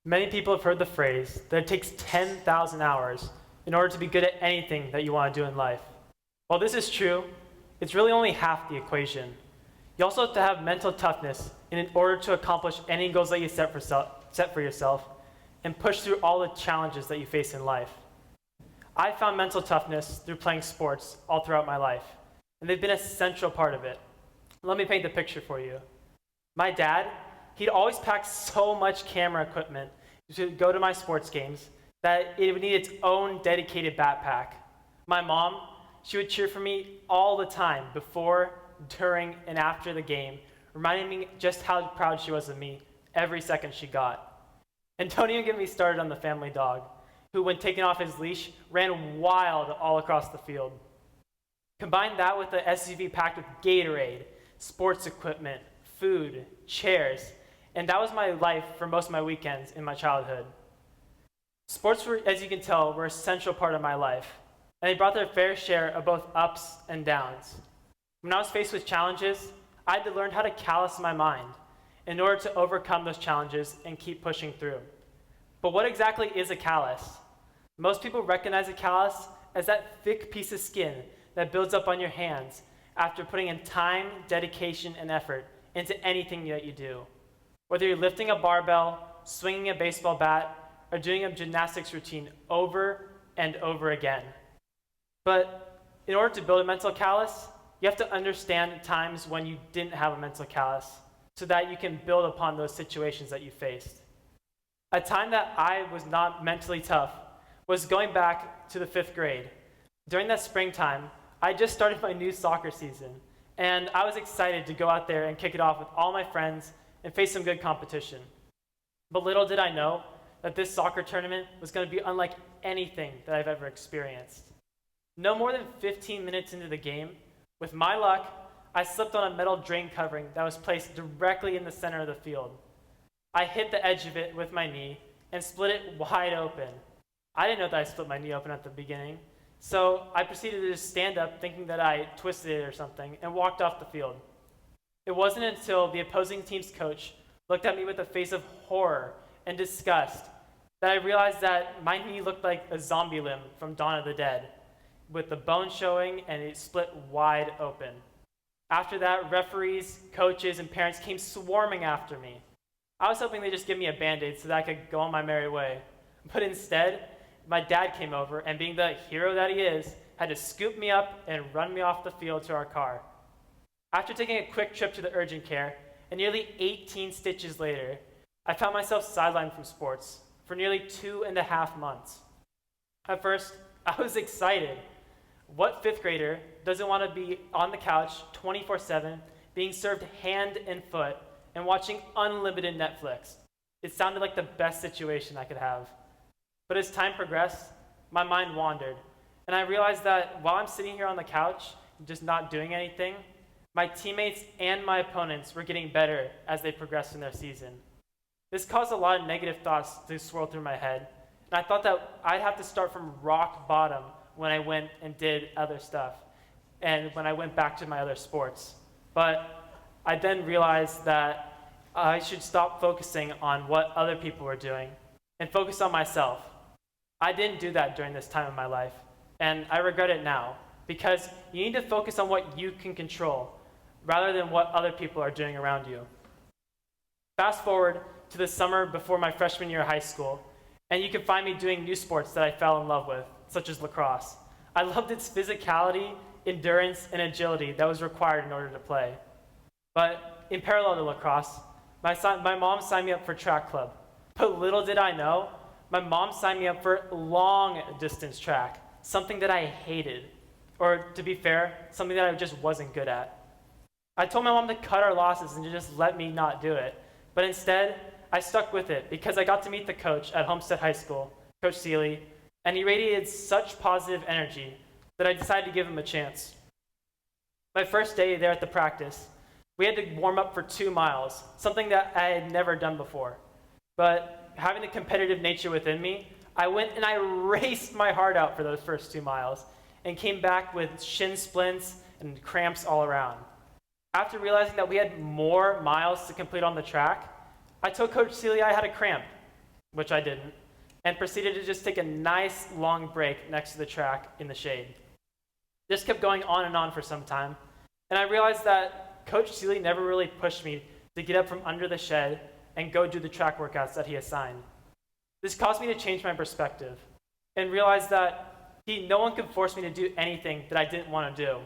Many people have heard the phrase that it takes 10,000 hours in order to be good at anything that you want to do in life. While this is true, it's really only half the equation. You also have to have mental toughness in order to accomplish any goals that you set for yourself and push through all the challenges that you face in life. I found mental toughness through playing sports all throughout my life, and they've been a central part of it. Let me paint the picture for you. My dad, he'd always pack so much camera equipment to go to my sports games that it would need its own dedicated backpack. My mom, she would cheer for me all the time before, during, and after the game, reminding me just how proud she was of me every second she got. And don't even get me started on the family dog, who, when taken off his leash, ran wild all across the field. Combine that with the SUV packed with Gatorade, sports equipment, food, chairs, and that was my life for most of my weekends in my childhood. Sports, as you can tell, were a central part of my life, and they brought their fair share of both ups and downs. When I was faced with challenges, I had to learn how to callous my mind in order to overcome those challenges and keep pushing through. But what exactly is a callus? Most people recognize a callus as that thick piece of skin that builds up on your hands after putting in time, dedication, and effort into anything that you do. Whether you're lifting a barbell, swinging a baseball bat, or doing a gymnastics routine over and over again. But in order to build a mental callus, you have to understand times when you didn't have a mental callus so that you can build upon those situations that you faced. A time that I was not mentally tough was going back to the 5th grade. During that springtime, I just started my new soccer season, and I was excited to go out there and kick it off with all my friends and face some good competition. But little did I know that this soccer tournament was going to be unlike anything that I've ever experienced. No more than 15 minutes into the game, with my luck, I slipped on a metal drain covering that was placed directly in the center of the field. I hit the edge of it with my knee and split it wide open. I didn't know that I split my knee open at the beginning, so I proceeded to just stand up thinking that I twisted it or something and walked off the field. It wasn't until the opposing team's coach looked at me with a face of horror and disgust that I realized that my knee looked like a zombie limb from Dawn of the Dead, with the bone showing and it split wide open. After that, referees, coaches, and parents came swarming after me. I was hoping they'd just give me a Band-Aid so that I could go on my merry way. But instead, my dad came over and, being the hero that he is, had to scoop me up and run me off the field to our car. After taking a quick trip to the urgent care, and nearly 18 stitches later, I found myself sidelined from sports for nearly 2.5 months. At first, I was excited. What 5th grader doesn't want to be on the couch 24/7, being served hand and foot, and watching unlimited Netflix? It sounded like the best situation I could have. But as time progressed, my mind wandered, and I realized that while I'm sitting here on the couch, just not doing anything, my teammates and my opponents were getting better as they progressed in their season. This caused a lot of negative thoughts to swirl through my head, and I thought that I'd have to start from rock bottom when I went and did other stuff, and when I went back to my other sports. But I then realized that I should stop focusing on what other people were doing and focus on myself. I didn't do that during this time of my life, and I regret it now, because you need to focus on what you can control rather than what other people are doing around you. Fast forward to the summer before my freshman year of high school, and you can find me doing new sports that I fell in love with, such as lacrosse. I loved its physicality, endurance, and agility that was required in order to play. But in parallel to lacrosse, my mom signed me up for track club. But little did I know, my mom signed me up for long distance track, something that I hated. Or to be fair, something that I just wasn't good at. I told my mom to cut our losses and to just let me not do it. But instead, I stuck with it because I got to meet the coach at Homestead High School, Coach Seeley, and he radiated such positive energy that I decided to give him a chance. My first day there at the practice, we had to warm up for 2 miles, something that I had never done before. But having the competitive nature within me, I went and I raced my heart out for those first 2 miles and came back with shin splints and cramps all around. After realizing that we had more miles to complete on the track, I told Coach Seeley I had a cramp. which I didn't, and proceeded to just take a nice long break next to the track in the shade. This kept going on and on for some time, and I realized that Coach Seeley never really pushed me to get up from under the shed and go do the track workouts that he assigned. This caused me to change my perspective and realize that no one could force me to do anything that I didn't want to do.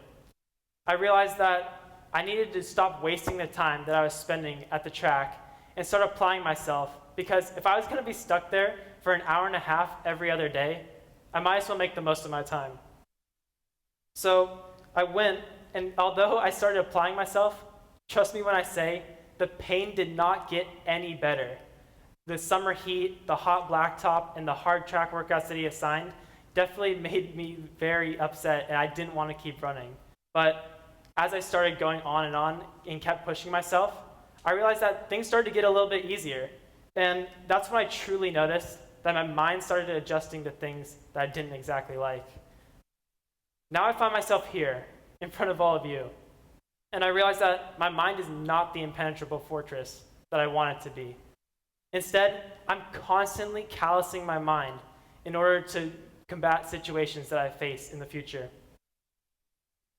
I realized that I needed to stop wasting the time that I was spending at the track and start applying myself, because if I was going to be stuck there for an hour and a half every other day, I might as well make the most of my time. So I went, and although I started applying myself, trust me when I say, the pain did not get any better. The summer heat, the hot blacktop, and the hard track workouts that he assigned definitely made me very upset, and I didn't want to keep running. But as I started going on and kept pushing myself, I realized that things started to get a little bit easier. And that's when I truly noticed that my mind started adjusting to things that I didn't exactly like. Now I find myself here in front of all of you, and I realize that my mind is not the impenetrable fortress that I want it to be. Instead, I'm constantly callousing my mind in order to combat situations that I face in the future.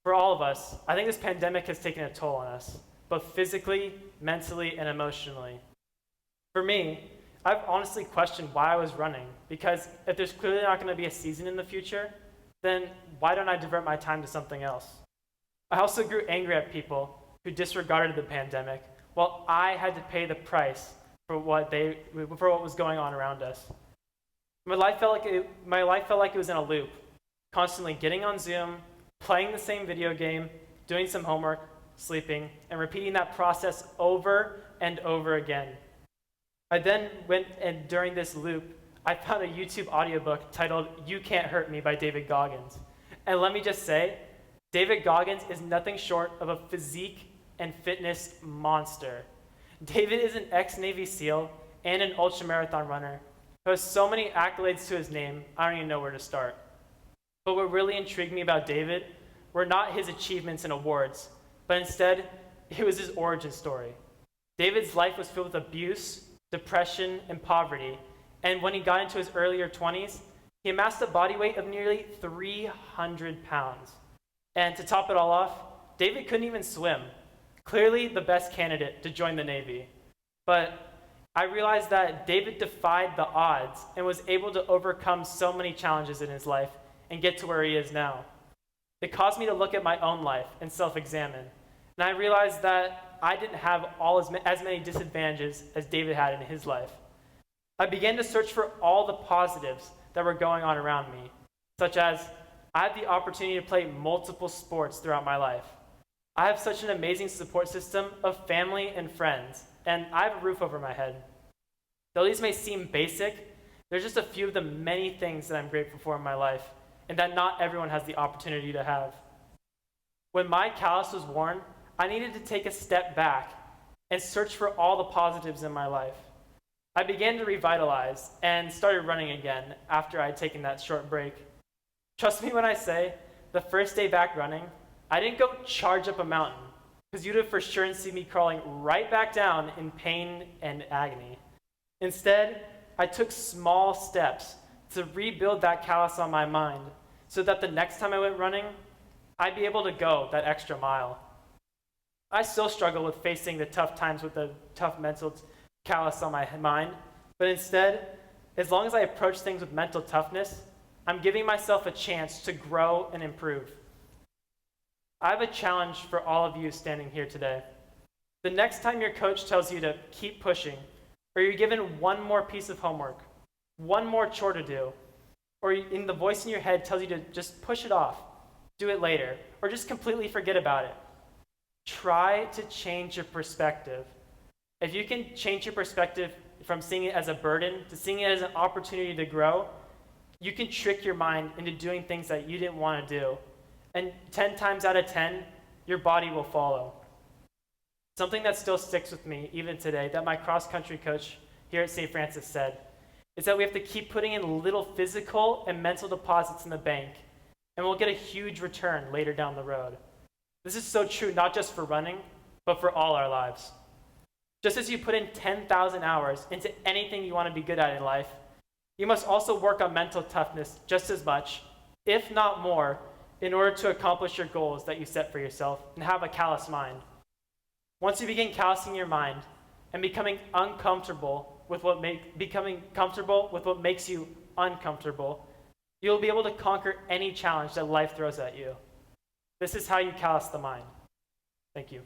For all of us, I think this pandemic has taken a toll on us, both physically, mentally, and emotionally. For me, I've honestly questioned why I was running, because if there's clearly not going to be a season in the future, then why don't I divert my time to something else? I also grew angry at people who disregarded the pandemic, while I had to pay the price for what was going on around us. My life felt like it was in a loop, constantly getting on Zoom, playing the same video game, doing some homework, sleeping, and repeating that process over and over again. I then went, and during this loop, I found a YouTube audiobook titled "You Can't Hurt Me" by David Goggins. And let me just say, David Goggins is nothing short of a physique and fitness monster. David is an ex-Navy SEAL and an ultramarathon runner who has so many accolades to his name, I don't even know where to start. But what really intrigued me about David were not his achievements and awards, but instead, it was his origin story. David's life was filled with abuse, depression, and poverty, and when he got into his earlier 20s, he amassed a body weight of nearly 300 pounds. And to top it all off, David couldn't even swim. Clearly the best candidate to join the Navy. But I realized that David defied the odds and was able to overcome so many challenges in his life and get to where he is now. It caused me to look at my own life and self-examine. And I realized that I didn't have as many disadvantages as David had in his life. I began to search for all the positives that were going on around me, such as I had the opportunity to play multiple sports throughout my life. I have such an amazing support system of family and friends, and I have a roof over my head. Though these may seem basic, there's just a few of the many things that I'm grateful for in my life, and that not everyone has the opportunity to have. When my callus was worn, I needed to take a step back and search for all the positives in my life. I began to revitalize and started running again after I had taken that short break. Trust me when I say, the first day back running, I didn't go charge up a mountain, because you'd have for sure seen me crawling right back down in pain and agony. Instead, I took small steps to rebuild that callus on my mind so that the next time I went running, I'd be able to go that extra mile. I still struggle with facing the tough times with the tough mental callus on my mind, but instead, as long as I approach things with mental toughness, I'm giving myself a chance to grow and improve. I have a challenge for all of you standing here today. The next time your coach tells you to keep pushing, or you're given one more piece of homework, one more chore to do, or in the voice in your head tells you to just push it off, do it later, or just completely forget about it, try to change your perspective. If you can change your perspective from seeing it as a burden to seeing it as an opportunity to grow, you can trick your mind into doing things that you didn't want to do. And 10 times out of 10, your body will follow. Something that still sticks with me even today that my cross-country coach here at St. Francis said is that we have to keep putting in little physical and mental deposits in the bank, and we'll get a huge return later down the road. This is so true not just for running, but for all our lives. Just as you put in 10,000 hours into anything you want to be good at in life, you must also work on mental toughness just as much, if not more, in order to accomplish your goals that you set for yourself and have a callous mind. Once you begin callousing your mind and becoming comfortable with what makes you uncomfortable, you'll be able to conquer any challenge that life throws at you. This is how you callous the mind. Thank you.